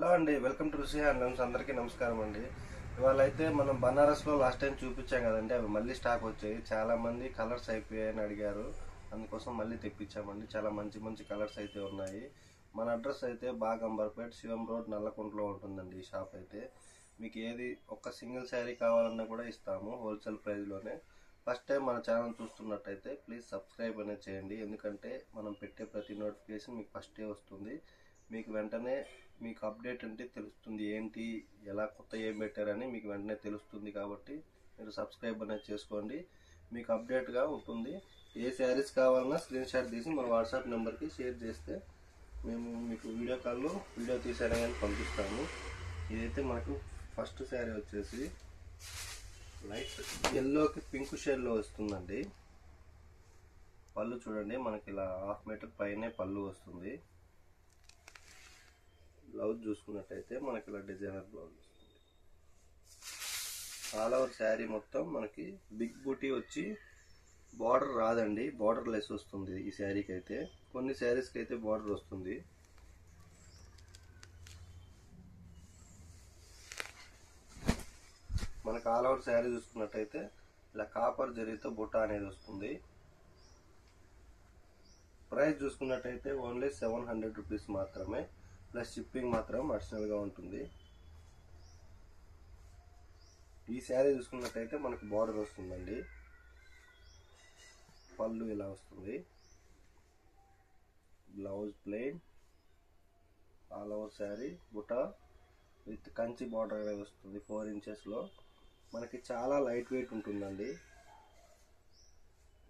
Hello అండి, welcome to Rishi handlooms. అందరికీ నమస్కారం అండి. ఇవాళ అయితే మనం బనారస్లో లాస్ట్ టైం చూపించాం కదండి, అవి మళ్ళీ స్టాక్ వచ్చాయి. చాలామంది కలర్స్ అయిపోయాయని అడిగారు, అందుకోసం మళ్ళీ తెప్పించామండి. చాలా మంచి మంచి కలర్స్ అయితే ఉన్నాయి. మన అడ్రస్ అయితే బాగంబర్పేట్, శివం రోడ్, నల్లకుంటలో ఉంటుందండి ఈ షాప్ అయితే. మీకు ఏది ఒక సింగిల్ శారీ కావాలన్నా కూడా ఇస్తాము హోల్సేల్ ప్రైస్లోనే. ఫస్ట్ టైం మన ఛానల్ చూస్తున్నట్టయితే ప్లీజ్ సబ్స్క్రైబ్ అనేది చేయండి, ఎందుకంటే మనం పెట్టే ప్రతి నోటిఫికేషన్ మీకు ఫస్టే వస్తుంది. మీకు వెంటనే మీకు అప్డేట్ అంటే తెలుస్తుంది, ఏంటి ఎలా కొత్త ఏం పెట్టారని మీకు వెంటనే తెలుస్తుంది. కాబట్టి మీరు సబ్స్క్రైబ్ అనేది చేసుకోండి, మీకు అప్డేట్గా ఉంటుంది. ఏ శారీస్ కావాలన్నా స్క్రీన్ షాట్ తీసి మన వాట్సాప్ నెంబర్కి షేర్ చేస్తే మేము మీకు వీడియో కాల్లో వీడియో తీసారని కానీ పంపిస్తాము. ఇదైతే మనకు ఫస్ట్ శారీ వచ్చేసి లైట్ ఎల్లోకి పింక్ షేడ్లో వస్తుందండి. పళ్ళు చూడండి, మనకి ఇలా 1/2 మీటర్ పైనే పళ్ళు వస్తుంది. బ్లౌజ్ చూసుకున్నట్టయితే మనకి ఇలా డిజైనర్ బ్లౌజ్ వస్తుంది. ఆల్ ఓవర్ శారీ మొత్తం మనకి బిగ్ బూటీ వచ్చి బార్డర్ రాదండి, బార్డర్ లెస్ వస్తుంది ఈ శారీకి అయితే. కొన్ని శారీస్కి అయితే బార్డర్ వస్తుంది. మనకు ఆల్ ఓవర్ శారీ చూసుకున్నట్టయితే ఇలా కాపర్ జరీతో బుట్ట అనేది వస్తుంది. ప్రైస్ చూసుకున్నట్టయితే ఓన్లీ 700 రూపీస్ మాత్రమే, ప్లస్ షిప్పింగ్ మాత్రం అడిషనల్గా ఉంటుంది. ఈ శారీ చూసుకున్నట్టయితే మనకు బార్డర్ వస్తుందండి, పళ్ళు ఇలా వస్తుంది, blouse plain, all over sari బుట్ట విత్ కంచి బార్డర్ అనేది వస్తుంది 4 ఇంచెస్లో. మనకి చాలా లైట్ వెయిట్ ఉంటుందండి.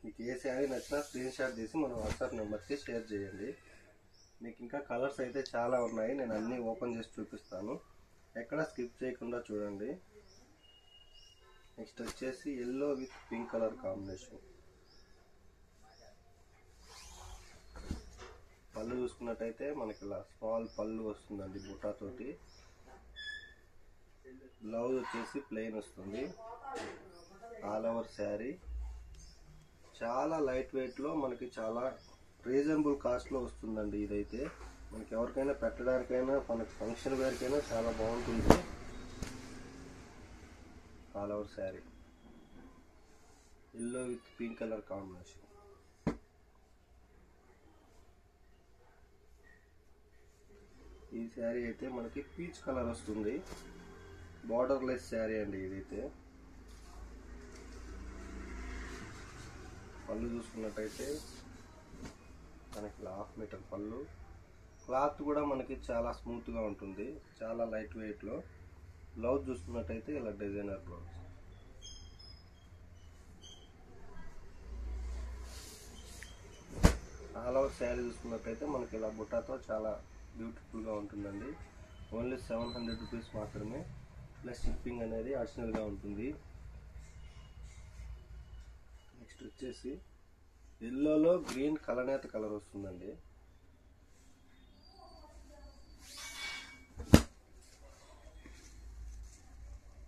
మీకు ఏ శారీ నచ్చినా స్క్రీన్ షాట్ తీసి మన వాట్సాప్ నెంబర్కి షేర్ చేయండి. మీకు ఇంకా కలర్స్ అయితే చాలా ఉన్నాయి, నేను అన్నీ ఓపెన్ చేసి చూపిస్తాను, ఎక్కడ స్కిప్ చేయకుండా చూడండి. నెక్స్ట్ వచ్చేసి yellow with pink colour combination. పళ్ళు చూసుకున్నట్టయితే మనకి ఇలా స్మాల్ పళ్ళు వస్తుందండి బుట్టాతోటి. బ్లౌజ్ వచ్చేసి ప్లెయిన్ వస్తుంది. ఆల్ ఓవర్ శారీ చాలా లైట్ వెయిట్లో మనకి చాలా రీజనబుల్ కాస్ట్లో వస్తుందండి. ఇదైతే మనకి ఎవరికైనా పెట్టడానికైనా మనకి ఫంక్షన్ వేర్కైనా చాలా బాగుంటుంది. All over sari yellow with pink colour combination. ఈ శారీ అయితే మనకి పీచ్ కలర్ వస్తుంది, బార్డర్ లెస్ శారీ అండి ఇదైతే. పళ్ళు చూసుకున్నట్టయితే మనకి 1/2 మీటర్ పళ్ళు. క్లాత్ కూడా మనకి చాలా స్మూత్గా ఉంటుంది, చాలా లైట్ వెయిట్లో. బ్లౌజ్ చూసుకున్నట్టయితే ఇలా designer blouse. All over sari చూసుకున్నట్టయితే మనకి ఇలా బుట్టాతో చాలా బ్యూటిఫుల్గా ఉంటుందండి. ఓన్లీ 700 రూపీస్ మాత్రమే, ప్లస్ షిప్పింగ్ అనేది అడిషనల్గా ఉంటుంది. నెక్స్ట్ వచ్చేసి ఎల్లోలో గ్రీన్ కలనేత కలర్ వస్తుందండి.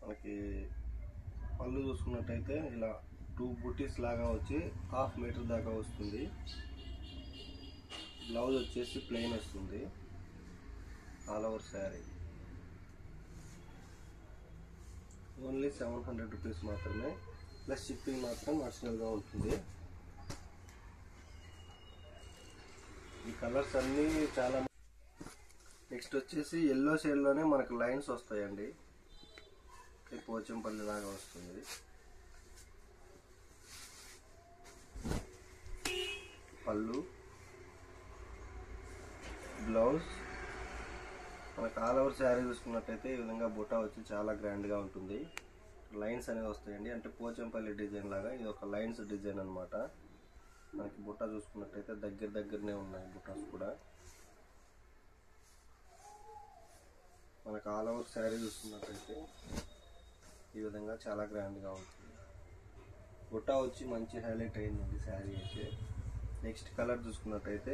మనకి పళ్ళు చూసుకున్నట్టయితే ఇలా 2 బుటీస్ లాగా వచ్చి 1/2 మీటర్ దాకా వస్తుంది. బ్లౌజ్ వచ్చేసి ప్లెయిన్ వస్తుంది. All over sari only 700 rupees మాత్రమే, ప్లస్ షిప్పింగ్ మాత్రం అడిషనల్గా ఉంటుంది. ఈ కలర్స్ అన్నీ చాలా. నెక్స్ట్ వచ్చేసి ఎల్లో షేడ్లోనే మనకు లైన్స్ వస్తాయండి, పోచంపల్లి లాగా వస్తుంది. పళ్ళు, బ్లౌజ్. మనకు ఆల్ ఓవర్ శారీ చూసుకున్నట్టయితే ఈ విధంగా బుట్ట వచ్చి చాలా గ్రాండ్గా ఉంటుంది. లైన్స్ అనేవి వస్తాయండి, అంటే పోచంపల్లి డిజైన్ లాగా ఇది ఒక లైన్స్ డిజైన్ అనమాట. మనకి బుట్ట చూసుకున్నట్టయితే దగ్గరనే ఉన్నాయి బుట్టాస్ కూడా. మనకు ఆల్ ఓవర్ శారీ చూసుకున్నట్టయితే ఈ విధంగా చాలా గ్రాండ్గా ఉంటుంది. బుట్ట వచ్చి మంచి హైలైట్ అయిందండి శారీ అయితే. నెక్స్ట్ కలర్ చూసుకున్నట్టయితే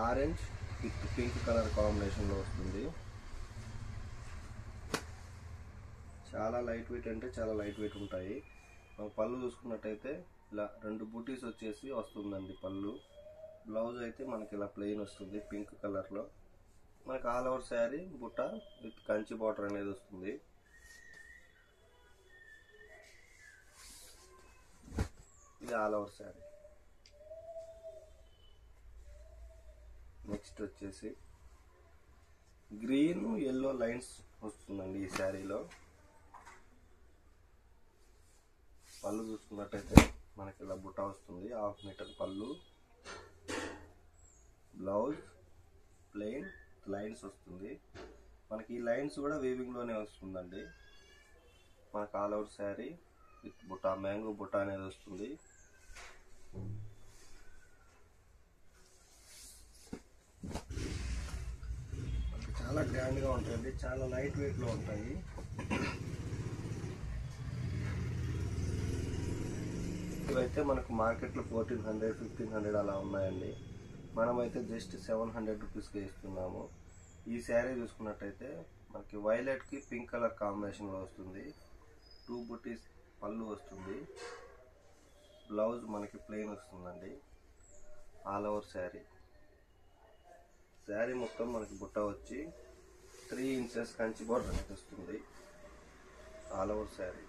ఆరెంజ్ విత్ పింక్ కలర్ కాంబినేషన్లో వస్తుంది. చాలా లైట్ వెయిట్, అంటే చాలా లైట్ వెయిట్ ఉంటాయి. పళ్ళు చూసుకున్నట్టయితే ఇలా 2 బూటీస్ వచ్చేసి వస్తుందండి పళ్ళు. బ్లౌజ్ అయితే మనకి ఇలా ప్లెయిన్ వస్తుంది పింక్ కలర్లో. మనకు ఆల్ ఓవర్ శారీ బుట్ట విత్ కంచి బార్డర్ అనేది వస్తుంది. ఇది ఆల్ ఓవర్ శారీ. నెక్స్ట్ వచ్చేసి గ్రీన్ ఎల్లో లైన్స్ వస్తుందండి ఈ శారీలో. పళ్ళు చూసుకున్నట్టయితే మనకి ఇలా బుట్ట వస్తుంది, 1/2 మీటర్ పళ్ళు. బ్లౌజ్ ప్లెయిన్ లైన్స్ వస్తుంది. మనకి ఈ లైన్స్ కూడా వీవింగ్ లోనే వస్తుందండి. మనకు ఆల్ ఓవర్ శారీ విత్ బుట్ట, మ్యాంగో బుట్ట అనేది వస్తుంది. చాలా గ్రాండ్ గా ఉంటాయండి, చాలా లైట్ వెయిట్ లో ఉంటాయి. ఇవైతే మనకు మార్కెట్లో 1400, 1500 అలా ఉన్నాయండి. మనమైతే జస్ట్ 700 రూపీస్కి ఇస్తున్నాము. ఈ శారీ చూసుకున్నట్టయితే మనకి వైలెట్కి పింక్ కలర్ కాంబినేషన్లో వస్తుంది. 2 బుటీస్ పళ్ళు వస్తుంది. బ్లౌజ్ మనకి ప్లెయిన్ వస్తుందండి. All over sari. శారీ మొత్తం మనకి బుట్ట వచ్చి 3 ఇంచెస్ కంచి బోర్డర్ అనేది వస్తుంది. All over sari.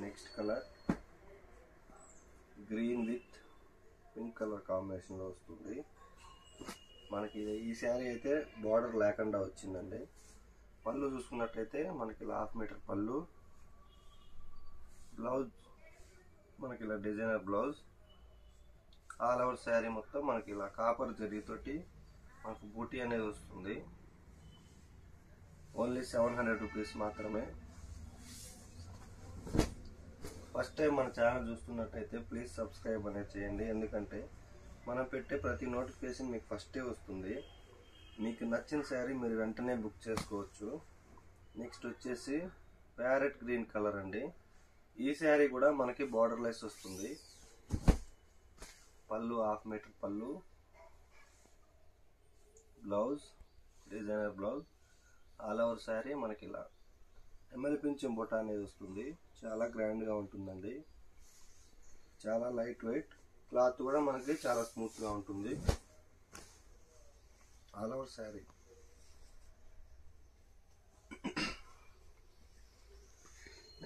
Next colour green with pink colour కాంబినేషన్లో వస్తుంది. మనకి ఈ శారీ అయితే బార్డర్ లేకుండా వచ్చిందండి. పళ్ళు చూసుకున్నట్టయితే మనకి 1/2 మీటర్ పళ్ళు. బ్లౌజ్ మనకి ఇలా designer blouse. All over sari మొత్తం మనకి ఇలా కాపర్ జరీతోటి మనకు బూటీ అనేది వస్తుంది. ఓన్లీ 700 రూపీస్ మాత్రమే. ఫస్ట్ టైం మన ఛానల్ చూస్తున్నట్టయితే ప్లీజ్ సబ్స్క్రైబ్ అనేది చేయండి. ఎందుకంటే మనం పెట్టే ప్రతి నోటిఫికేషన్ మీకు ఫస్టే వస్తుంది. మీకు నచ్చిన శారీ మీరు వెంటనే బుక్ చేసుకోవచ్చు. నెక్స్ట్ వచ్చేసి ప్యారెట్ గ్రీన్ కలర్ అండి. ఈ శారీ కూడా మనకి బార్డర్ లెస్ వస్తుంది. పళ్ళు 1/2 మీటర్ పళ్ళు. Blouse designer blouse. All over sari మనకి ఇలా ఎమ్మెల్యే పింఛం బొట్ట అనేది వస్తుంది. చాలా గ్రాండ్గా ఉంటుందండి. చాలా లైట్ వెయిట్, క్లాత్ కూడా మనకి చాలా స్మూత్గా ఉంటుంది. All over sari.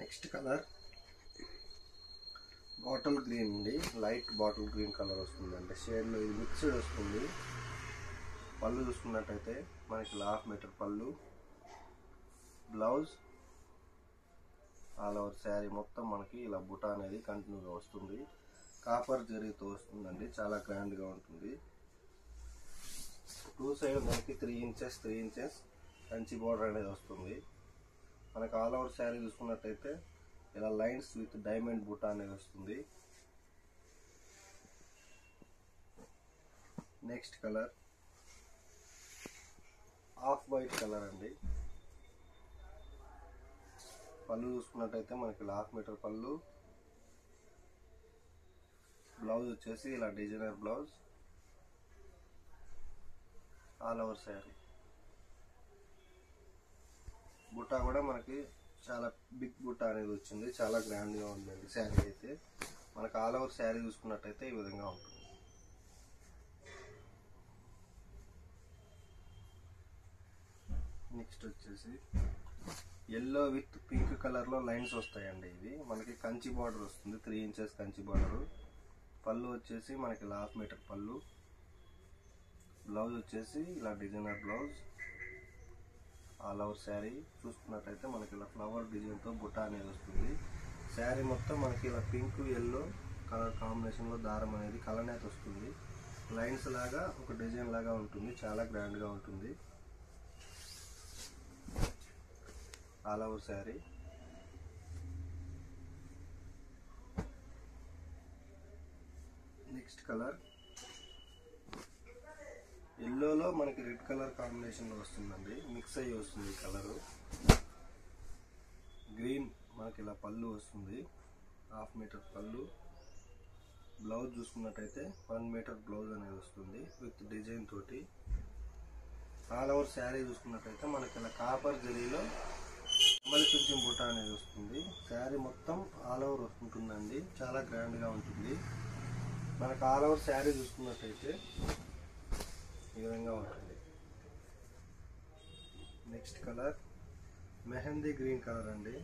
Next colour bottle green అండి. లైట్ బాటిల్ గ్రీన్ కలర్ వస్తుందండి. షేడ్లో ఇది మిక్స్డ్ వస్తుంది. పళ్ళు చూసుకున్నట్టయితే మనకి 1/2 మీటర్ పళ్ళు. బ్లౌజ్ ఆల్ ఓవర్ శారీ మొత్తం మనకి ఇలా బుట్ట అనేది కంటిన్యూగా వస్తుంది. కాపర్ జరీతో వస్తుందండి. చాలా గ్రాండ్గా ఉంటుంది. 2 సైడ్ మనకి 3 ఇంచెస్ కంచి బోర్డర్ అనేది వస్తుంది. మనకి ఆల్ ఓవర్ శారీ చూసుకున్నట్టయితే ఇలా లైన్స్ విత్ డైమండ్ బుట్ట అనేది వస్తుంది. Next colour off white colour అండి. పళ్ళు చూసుకున్నట్టయితే మనకి 1/2 మీటర్ పళ్ళు. బ్లౌజ్ వచ్చేసి ఇలా designer blouse. All over sari. బుట్ట కూడా మనకి చాలా బిగ్ బుట్ట అనేది వచ్చింది. చాలా గ్రాండ్గా ఉందండి శారీ అయితే. మనకు ఆల్ ఓవర్ శారీ చూసుకున్నట్టయితే ఈ విధంగా ఉంటుంది. నెక్స్ట్ వచ్చేసి ఎల్లో విత్ పింక్ కలర్లో లైన్స్ వస్తాయండి. ఇవి మనకి కంచి బార్డర్ వస్తుంది. 3 ఇంచెస్ కంచి బార్డరు. పళ్ళు వచ్చేసి మనకి 1/2 మీటర్ పళ్ళు. బ్లౌజ్ వచ్చేసి ఇలా designer blouse. All over sari చూసుకున్నట్టయితే మనకి ఇలా ఫ్లవర్ డిజైన్తో బుట్ట అనేది వస్తుంది. శారీ మొత్తం మనకి ఇలా పింక్ ఎల్లో కలర్ కాంబినేషన్లో దారం అనేది కలనేత వస్తుంది. లైన్స్ లాగా ఒక డిజైన్ లాగా ఉంటుంది. చాలా గ్రాండ్గా ఉంటుంది. All over sari. Next colour ఎల్లోలో మనకి రెడ్ కలర్ కాంబినేషన్లో వస్తుందండి. మిక్స్ అయ్యి వస్తుంది కలరు. గ్రీన్ మనకి ఇలా పళ్ళు వస్తుంది. 1/2 మీటర్ పళ్ళు. బ్లౌజ్ చూసుకున్నట్టయితే 1 మీటర్ బ్లౌజ్ అనేది వస్తుంది విత్ డిజైన్ తోటి. ఆల్ ఓవర్ శారీ చూసుకున్నట్టయితే మనకి ఇలా కాపర్ జరీలో ఎమ్మెల్యే పింఛం బుట్ట అనేది వస్తుంది. శారీ మొత్తం ఆల్ ఓవర్ ఉంటుందండి. చాలా గ్రాండ్గా ఉంటుంది. మనకు ఆల్ ఓవర్ శారీ చూసుకున్నట్టయితే ఈ విధంగా ఉంటుంది. Next colour mehndi green colour అండి.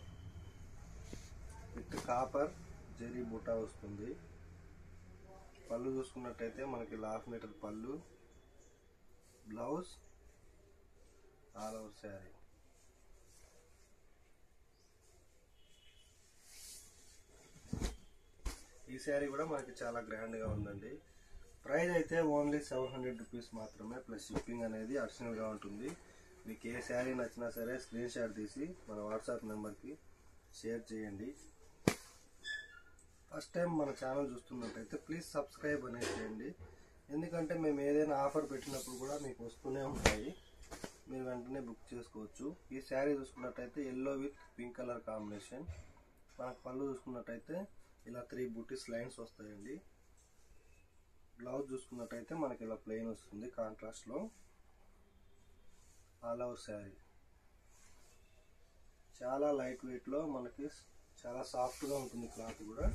విత్ కాపర్ జరీ బూటా వస్తుంది. పళ్ళు చూసుకున్నట్టయితే మనకి 1/2 మీటర్ పళ్ళు, బ్లౌజ్, ఆల్ ఓవర్ శారీ. ఈ శారీ కూడా మనకి చాలా గ్రాండ్గా ఉందండి. ప్రైస్ అయితే ఓన్లీ 700 రూపీస్ మాత్రమే, ప్లస్ షిప్పింగ్ అనేది అడిషనల్గా ఉంటుంది. మీకు ఏ శారీ నచ్చినా సరే స్క్రీన్ షాట్ తీసి మన వాట్సాప్ నెంబర్కి షేర్ చేయండి. ఫస్ట్ టైం మన ఛానల్ చూస్తున్నట్టయితే ప్లీజ్ సబ్స్క్రైబ్ అనేది చేయండి. ఎందుకంటే మేము ఏదైనా ఆఫర్ పెట్టినప్పుడు కూడా మీకు వస్తూనే ఉంటాయి, మీరు వెంటనే బుక్ చేసుకోవచ్చు. ఈ శారీ చూసుకున్నట్టయితే yellow with pink colour combination. మనకు పళ్ళు చూసుకున్నట్టయితే ఇలా 3 బూటీస్ లైన్స్ వస్తాయండి. బ్లౌజ్ చూసుకున్నట్టయితే మనకి ఇలా ప్లెయిన్ వస్తుంది కాంట్రాస్ట్లో. ఆల్ ఓవర్ శారీ చాలా లైట్ వెయిట్లో మనకి చాలా సాఫ్ట్గా ఉంటుంది. క్లాత్ కూడా,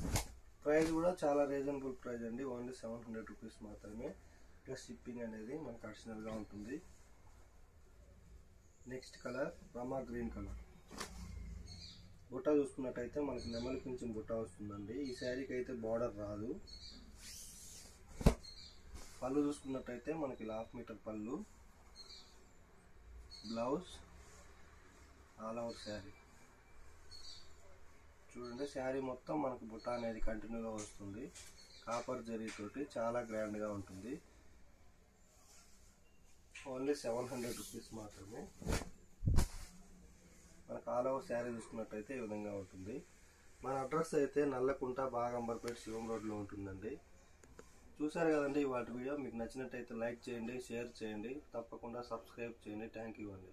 ప్రైస్ కూడా చాలా రీజనబుల్ ప్రైస్ అండి. ఓన్లీ 700 రూపీస్ మాత్రమే, ప్లస్ షిప్పింగ్ అనేది మనకు అడిషనల్గా ఉంటుంది. నెక్స్ట్ కలర్ రమా గ్రీన్ కలర్. బుట్ట చూసుకున్నట్టయితే మనకి నెమలి పింఛం బుట్ట వస్తుందండి. ఈ శారీకి అయితే బార్డర్ రాదు. పళ్ళు చూసుకున్నట్టయితే మనకి 1/2 మీటర్ పళ్ళు, బ్లౌజ్, ఆల్ ఓవర్ శారీ. చూడండి శారీ మొత్తం మనకు బుట్ట అనేది కంటిన్యూగా వస్తుంది. కాపర్ జరీ తోటి చాలా గ్రాండ్గా ఉంటుంది. ఓన్లీ 700 రూపీస్ మాత్రమే. మనకు ఆల్ ఓవర్ శారీ చూసుకున్నట్టయితే ఈ విధంగా ఉంటుంది. మన అడ్రస్ అయితే నల్లకుంట బాగంబర్పేట శివం రోడ్లో ఉంటుందండి. చూసారు కదండి వాటి వీడియో. మీకు నచ్చినట్టయితే లైక్ చేయండి, షేర్ చేయండి, తప్పకుండా సబ్స్క్రైబ్ చేయండి. థ్యాంక్ యూ అండి.